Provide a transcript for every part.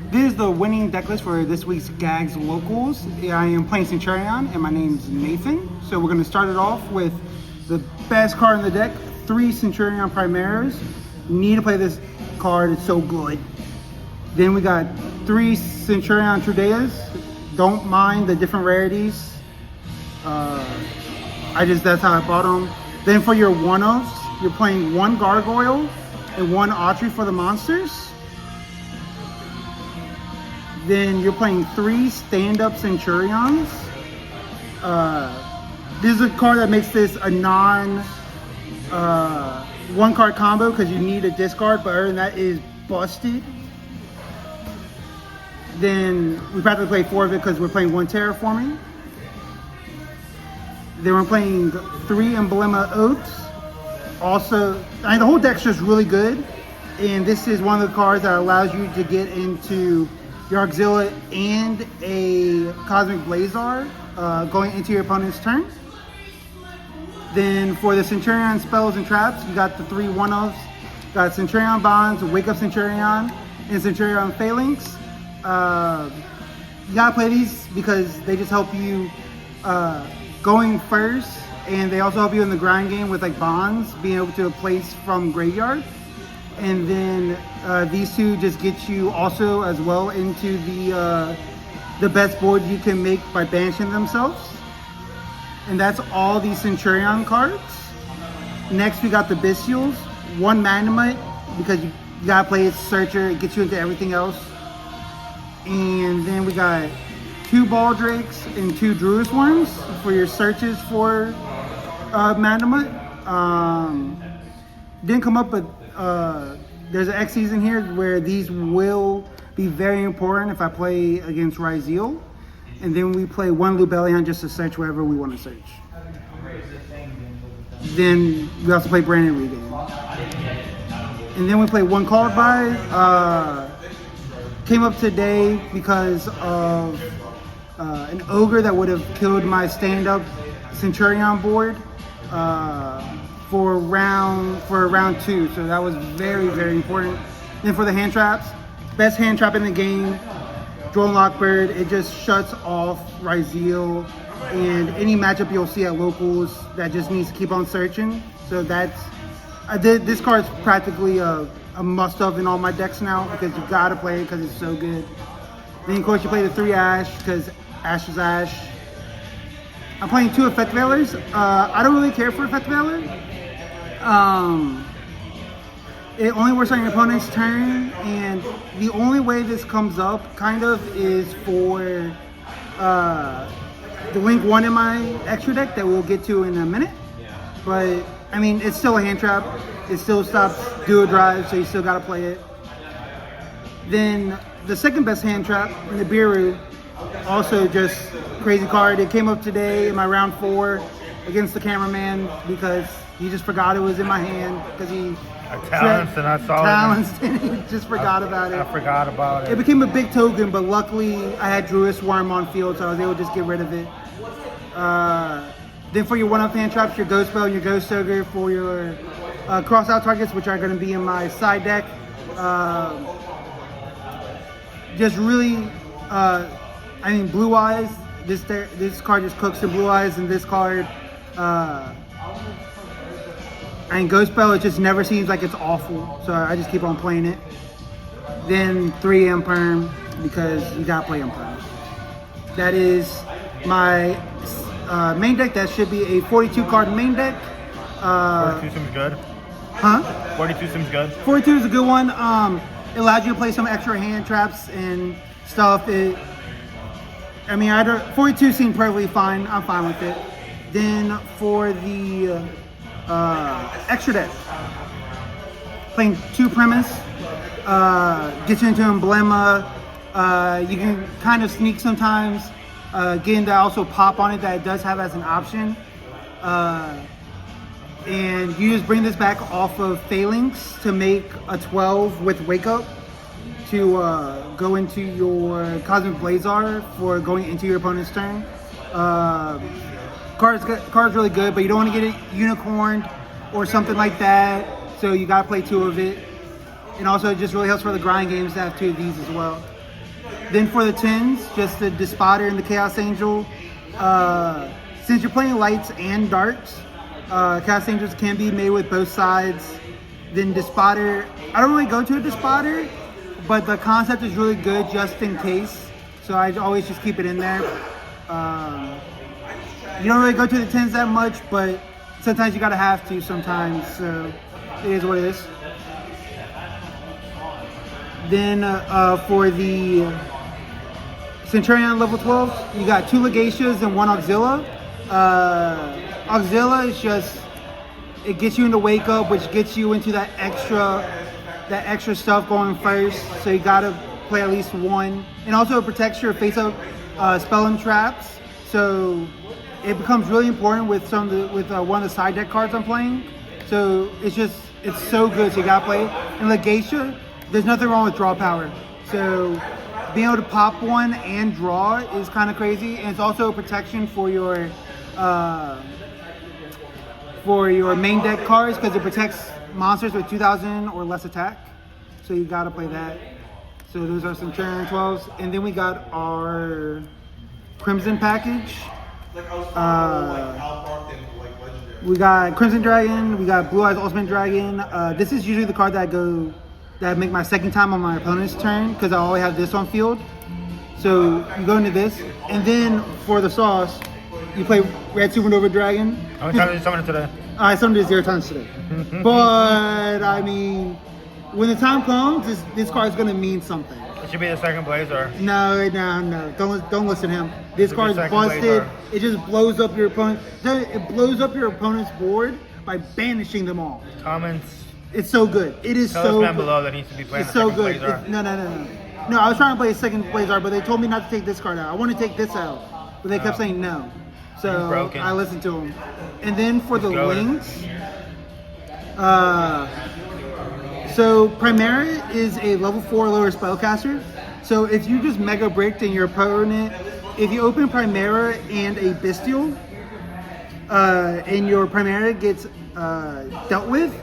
This is the winning deck list for this week's GAGS Locals. I am playing Centurion, and my name's Nathan. So we're going to start it off with the best card in the deck, 3 Centurion Primaries. Need to play this card, it's so good. Then we got 3 Centurion Trudeas. Don't mind the different rarities. That's how I bought them. Then for your one-offs, you're playing 1 Gargoyle and 1 Autry for the monsters. Then you're playing 3 stand-up Centurions. This is a card that makes this a one card combo because you need a discard, but other than that is busted. Then we practically play 4 of it because we're playing 1 Terraforming. Then we're playing 3 Emblema Oaths. Also, the whole deck's just really good. And this is one of the cards that allows you to get into your Auxilia and a Cosmic Blazar going into your opponent's turn. Then for the Centurion spells and traps, you got the 3 one-offs. Got Centurion Bonds, Wake Up Centurion, and Centurion Phalanx. You gotta play these because they just help you going first, and they also help you in the grind game with like bonds, being able to place from graveyard. And then these 2 just get you also as well into the best board you can make by banishing themselves. And that's all the Centurion cards. Next we got the Bestials, 1 Magnamite because you gotta play its Searcher, it gets you into everything else. And then we got 2 Baldrakes and 2 Druid Worms for your searches for Magnamite. Didn't come up, but there's an X season here where these will be very important if I play against Ryzeal. And then we play 1 Lubellion just to search wherever we want to search. Then we also play Brandon Regan. And then we play 1 Called By. Came up today because of an Ogre that would have killed my stand-up Centurion board for round 2. So that was very, very important. Then for the hand traps, best hand trap in the game, Drone Lockbird. It just shuts off Ryzeal and any matchup you'll see at locals that just needs to keep on searching. So this card's practically a must-have in all my decks now because you gotta play it because it's so good. Then of course you play the 3 Ash because Ash is Ash. I'm playing 2 Effect Veilers. I don't really care for Effect Veiler. It only works on your opponent's turn, and the only way this comes up kind of is for the Link 1 in my extra deck that we'll get to in a minute. But I mean, it's still a hand trap. It still stops duo drive, so you still gotta play it. Then the second best hand trap, Nibiru, also just crazy card. It came up today in my round 4 against the cameraman because he just forgot it was in my hand because he Talents and I saw Talents and he just forgot about it. I forgot about it. It became a big token, but luckily I had Druid Worm on field, so I was able to just get rid of it. Then for your one-up hand traps, your Ghost Spell and your Ghost Ogre for your cross-out targets, which are going to be in my side deck. Just really, Blue Eyes. This card just cooks in Blue Eyes, and this card, Ghost Spell, it just never seems like it's awful, so I just keep on playing it. Then 3 Imperm, because you gotta play Imperm. That is my main deck. That should be a 42 card main deck. 42 seems good. Huh? 42 seems good. 42 is a good one. It allows you to play some extra hand traps and stuff. 42 seemed perfectly fine. I'm fine with it. Then for the extra deck, playing 2 Premise, gets you into Emblema. You can kind of sneak sometimes. Getting to also pop on it that it does have as an option. And you just bring this back off of Phalanx to make a 12 with Wake Up to go into your Cosmic Blazar for going into your opponent's turn. Card's really good, but you don't want to get it unicorned or something like that, so you gotta play 2 of it. And also it just really helps for the grind games to have 2 of these as well. Then for the 10s, just the Despotter and the Chaos Angel. Since you're playing lights and darks, Chaos Angels can be made with both sides. Then Despotter, I don't really go to a Despotter, but the concept is really good just in case. So I always just keep it in there. You don't really go to the 10s that much, but sometimes you gotta have to sometimes. So it is what it is. Then for the Centurion level 12, you got 2 Legatias and 1 Auxilia. Auxilia is just, it gets you into Wake Up, which gets you into that extra stuff going first. So you gotta play at least 1. And also it protects your face-up spell and traps. So it becomes really important with one of the side deck cards I'm playing. So it's so good. So you gotta play it. And Legatia, there's nothing wrong with draw power. So being able to pop 1 and draw is kind of crazy. And it's also a protection for your main deck cards because it protects monsters with 2,000 or less attack. So you gotta play that. So those are some Centurion 12s. And then we got our Crimson package. We got Crimson Dragon, we got Blue Eyes Ultimate Dragon. This is usually the card that I make my second time on my opponent's turn because I always have this on field. So you go into this, and then for the sauce, you play Red Supernova Dragon. How many times did you summon it today? I summoned it 0 times today. But I mean, when the time comes, this card is gonna mean something. It should be the second Blazer. No. Don't listen to him. This card's busted. Blazer. It just blows up your opponent. It blows up your opponent's board by banishing them all. Comments. It's so good. It is Tell so us down good. below that needs to be playing It's the so second good. Blazer. No, I was trying to play a second Blazer, but they told me not to take this card out. I want to take this out, but they kept saying no. So broken. I listened to them. And then for the links, so Primera is a level 4 lower spellcaster. So if you just Mega Bricked and your opponent, if you open Primera and a Bestial, and your Primera gets dealt with,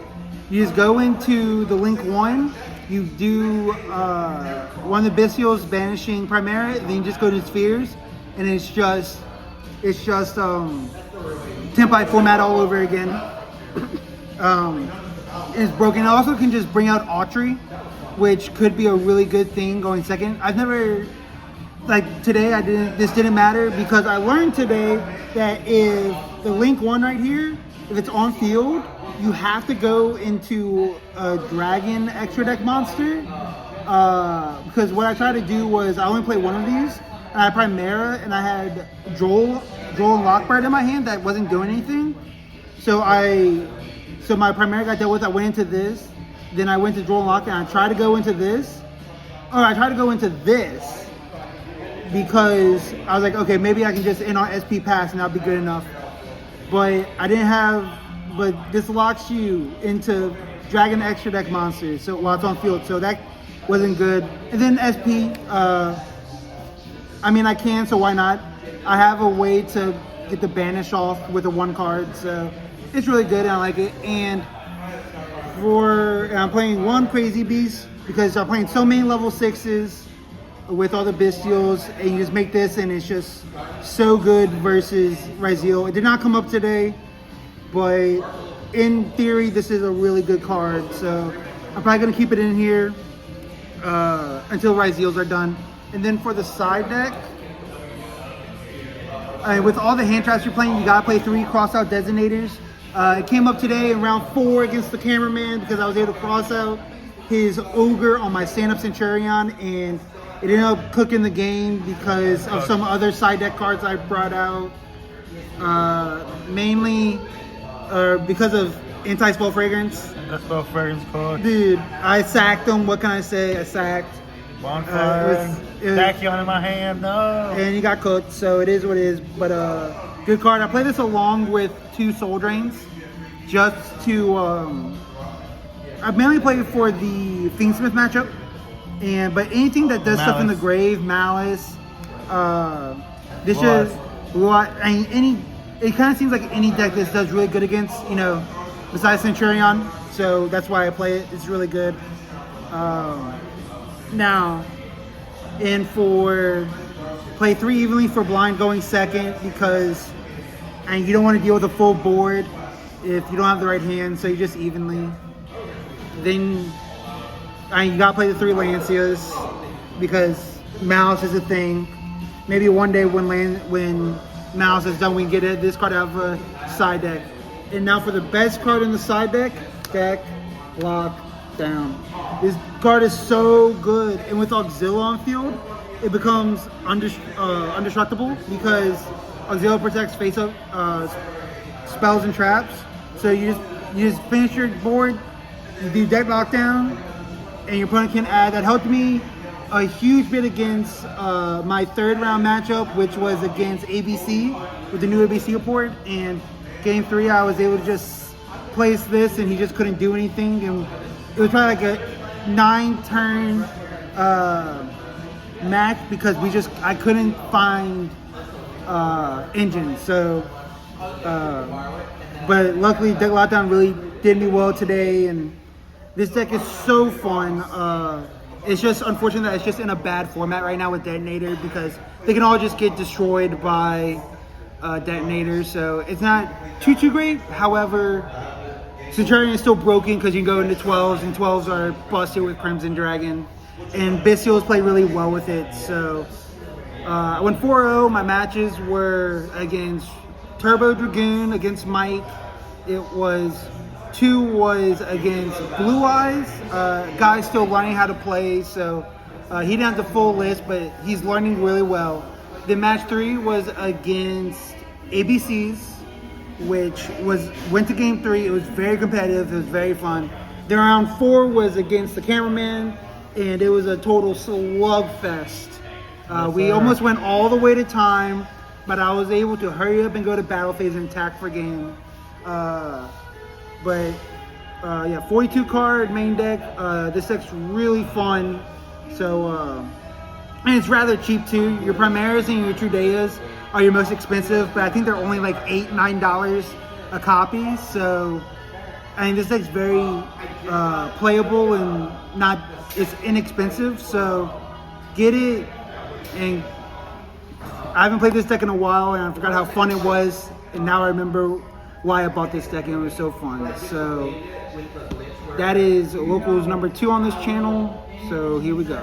you just go into the link 1, you do one of the Bestials banishing Primera, then you just go to Spheres, and it's just Tempai format all over again. It's broken. It also can just bring out Autry, which could be a really good thing going second. I've never, today this didn't matter because I learned today that if the link 1 right here, if it's on field, you have to go into a dragon extra deck monster. Because what I tried to do was I only played 1 of these, and I had Primera and I had Droll and Lockbird in my hand that wasn't doing anything. So my Primera got dealt with. I went into this, then I went to Droll and Lock, and I tried to go into this. I tried to go into this because I was like, okay, maybe I can just end on SP pass and that'll be good enough. But I didn't have. But this locks you into Dragon extra deck monsters, so while it's on field, so that wasn't good. And then SP, I mean I can, so why not? I have a way to get the banish off with a 1 card, so it's really good and I like it. And I'm playing 1 Crazy Beast because I'm playing so many level 6s with all the Bestials, and you just make this and it's just so good versus Raziel. It did not come up today, but in theory, this is a really good card. So I'm probably going to keep it in here until Raziels are done. And then for the side deck, with all the hand traps you're playing, you got to play 3 cross-out designators. It came up today in round 4 against the cameraman because I was able to cross out his Ogre on my stand-up Centurion, and it ended up cooking the game because of some other side deck cards I brought out. Mainly because of anti-spell fragrance. Anti-spell fragrance code. Dude, I sacked him. What can I say? I sacked. Bonfire. Tachyon in my hand, no. And he got cooked, so it is what it is. But good card. I play this along with 2 Soul Drains, just to. I mainly play it for the Fiendsmith matchup, but anything that does stuff in the grave, Malice. This is it kind of seems like any deck this does really good against, besides Centurion. So that's why I play it. It's really good. Now, and play 3 evenly for blind going second, because and you don't want to deal with a full board if you don't have the right hand, so you just evenly. Then you gotta play the 3 Lancias because Mouse is a thing. Maybe one day when Mouse is done, we can get this card out of a side deck. And now for the best card in the side deck, Lock Down. This card is so good, and with Auxilla on field, it becomes indestructible because Auxilla protects face-up spells and traps. So you just finish your board, you do deck lockdown, and your opponent can add. That helped me a huge bit against my 3rd round matchup, which was against ABC with the new ABC report. And game 3, I was able to just place this, and he just couldn't do anything. And it was probably like a 9-turn match because I couldn't find engines. So, but luckily deck lockdown really did me well today, and this deck is so fun. It's just unfortunate that it's just in a bad format right now with Detonator, because they can all just get destroyed by Detonators. So it's not too great. However, Centurion is still broken because you can go into 12s, and 12s are busted with Crimson Dragon. And Bestials play really well with it. So I went 4-0. My matches were against Turbo Dragoon, against Mike. It was 2 was against Blue Eyes. Guy's still learning how to play, so he didn't have the full list, but he's learning really well. Then match 3 was against ABCs, which went to game 3. It was very competitive. It was very fun. Then round 4 was against the Cameraman, and it was a total slugfest. We almost went all the way to time, but I was able to hurry up and go to battle phase and attack for game. But 42 card main deck. This deck's really fun. So, and it's rather cheap too. Your Primaris and your Trudeas are your most expensive, but I think they're only like $8-9 a copy. So, I mean, this deck's very playable and it's inexpensive. So, get it. And I haven't played this deck in a while, and I forgot how fun it was, and now I remember why I bought this deck, and it was so fun. So that is Locals number 2 on this channel. So here we go.